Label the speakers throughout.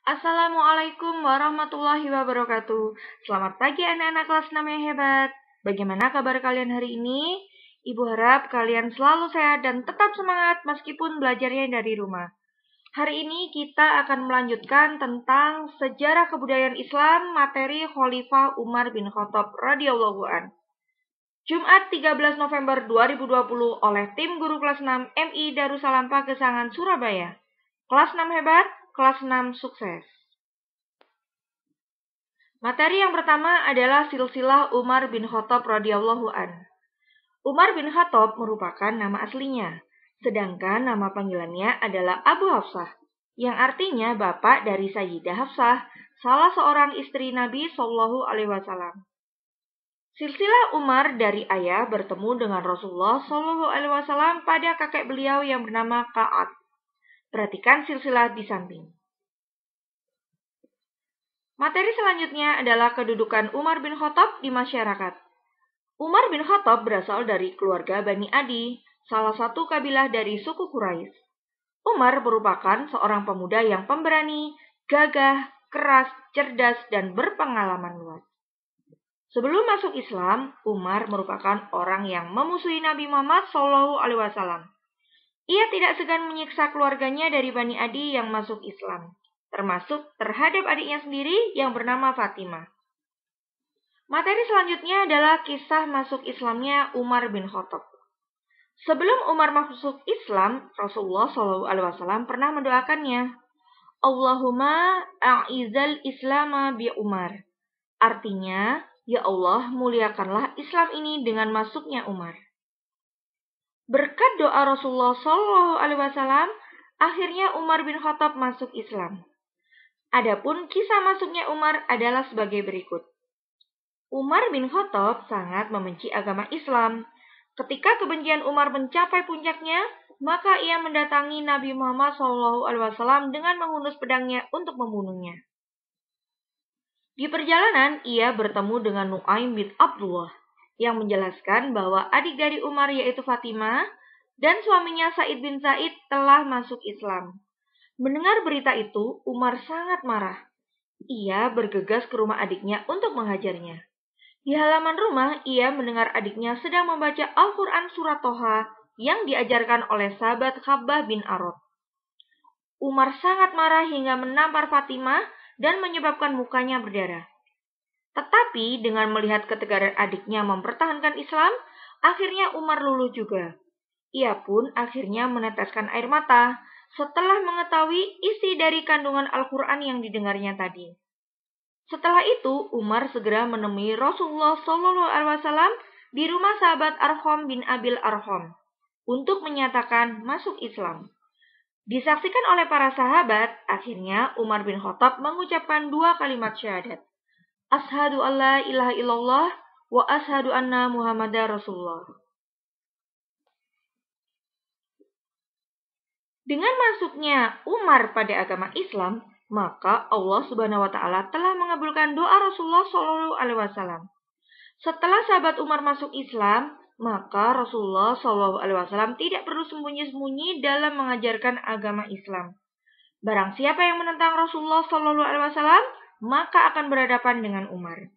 Speaker 1: Assalamualaikum warahmatullahi wabarakatuh. Selamat pagi anak-anak kelas 6 yang hebat. Bagaimana kabar kalian hari ini? Ibu harap kalian selalu sehat dan tetap semangat meskipun belajarnya dari rumah. Hari ini kita akan melanjutkan tentang sejarah kebudayaan Islam materi Khalifah Umar bin Khattab radhiyallahu an. Jumat 13 November 2020 oleh tim guru kelas 6 MI Darussalam Pagesangan Surabaya. Kelas 6 hebat, kelas 6 sukses. Materi yang pertama adalah silsilah Umar bin Khattab radhiyallahu an. Umar bin Khattab merupakan nama aslinya, sedangkan nama panggilannya adalah Abu Hafsah, yang artinya bapak dari Sayyidah Hafsah, salah seorang istri Nabi Shallallahu Alaihi Wasallam. Silsilah Umar dari ayah bertemu dengan Rasulullah Shallallahu Alaihi Wasallam pada kakek beliau yang bernama Ka'ab. Perhatikan silsilah di samping. Materi selanjutnya adalah kedudukan Umar bin Khattab di masyarakat. Umar bin Khattab berasal dari keluarga Bani Adi, salah satu kabilah dari suku Quraisy. Umar merupakan seorang pemuda yang pemberani, gagah, keras, cerdas, dan berpengalaman luas. Sebelum masuk Islam, Umar merupakan orang yang memusuhi Nabi Muhammad SAW. Ia tidak segan menyiksa keluarganya dari Bani Adi yang masuk Islam, termasuk terhadap adiknya sendiri yang bernama Fatimah. Materi selanjutnya adalah kisah masuk Islamnya Umar bin Khattab. Sebelum Umar masuk Islam, Rasulullah SAW pernah mendoakannya, Allahumma a'izal islama bi Umar. Artinya, ya Allah, muliakanlah Islam ini dengan masuknya Umar. Berkat doa Rasulullah SAW, akhirnya Umar bin Khattab masuk Islam. Adapun kisah masuknya Umar adalah sebagai berikut. Umar bin Khattab sangat membenci agama Islam. Ketika kebencian Umar mencapai puncaknya, maka ia mendatangi Nabi Muhammad SAW dengan menghunus pedangnya untuk membunuhnya. Di perjalanan, ia bertemu dengan Nu'aim bin Abdullah yang menjelaskan bahwa adik dari Umar yaitu Fatimah dan suaminya Said bin Said telah masuk Islam. Mendengar berita itu, Umar sangat marah. Ia bergegas ke rumah adiknya untuk menghajarnya. Di halaman rumah, ia mendengar adiknya sedang membaca Al-Quran surat Toha yang diajarkan oleh sahabat Khabbah bin Arad. Umar sangat marah hingga menampar Fatimah dan menyebabkan mukanya berdarah. Tetapi dengan melihat ketegaran adiknya mempertahankan Islam, akhirnya Umar luluh juga. Ia pun akhirnya meneteskan air mata setelah mengetahui isi dari kandungan Al-Quran yang didengarnya tadi. Setelah itu, Umar segera menemui Rasulullah SAW di rumah sahabat Arqam bin Abil Arqam untuk menyatakan masuk Islam. Disaksikan oleh para sahabat, akhirnya Umar bin Khattab mengucapkan 2 kalimat syahadat. Ashhadu an la ilaha illallah wa ashhadu anna Muhammadar Rasulullah. Dengan masuknya Umar pada agama Islam, maka Allah Subhanahu wa taala telah mengabulkan doa Rasulullah Shallallahu alaihi wasallam. Setelah sahabat Umar masuk Islam, maka Rasulullah Shallallahu alaihi wasallam tidak perlu sembunyi-sembunyi dalam mengajarkan agama Islam. Barang siapa yang menentang Rasulullah Shallallahu alaihi wasallam, maka akan berhadapan dengan Umar.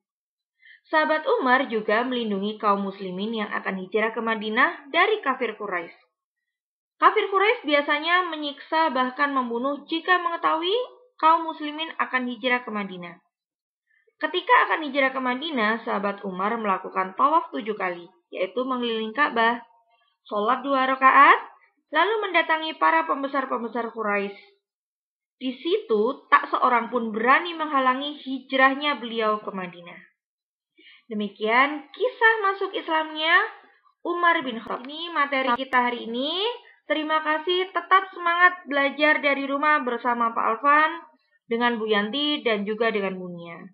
Speaker 1: Sahabat Umar juga melindungi kaum muslimin yang akan hijrah ke Madinah dari kafir Quraisy. Kafir Quraisy biasanya menyiksa bahkan membunuh jika mengetahui kaum muslimin akan hijrah ke Madinah. Ketika akan hijrah ke Madinah, sahabat Umar melakukan tawaf 7 kali, yaitu mengelilingi Ka'bah, sholat 2 rakaat, lalu mendatangi para pembesar-pembesar Quraisy. Di situ tak seorang pun berani menghalangi hijrahnya beliau ke Madinah. Demikian kisah masuk Islamnya Umar bin Khattab. Ini materi kita hari ini. Terima kasih, tetap semangat belajar dari rumah bersama Pak Alvan, dengan Bu Yanti, dan juga dengan Bu Nia.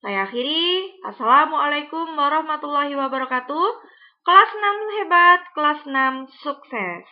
Speaker 1: Saya akhiri. Assalamualaikum warahmatullahi wabarakatuh. Kelas 6 hebat, kelas 6 sukses.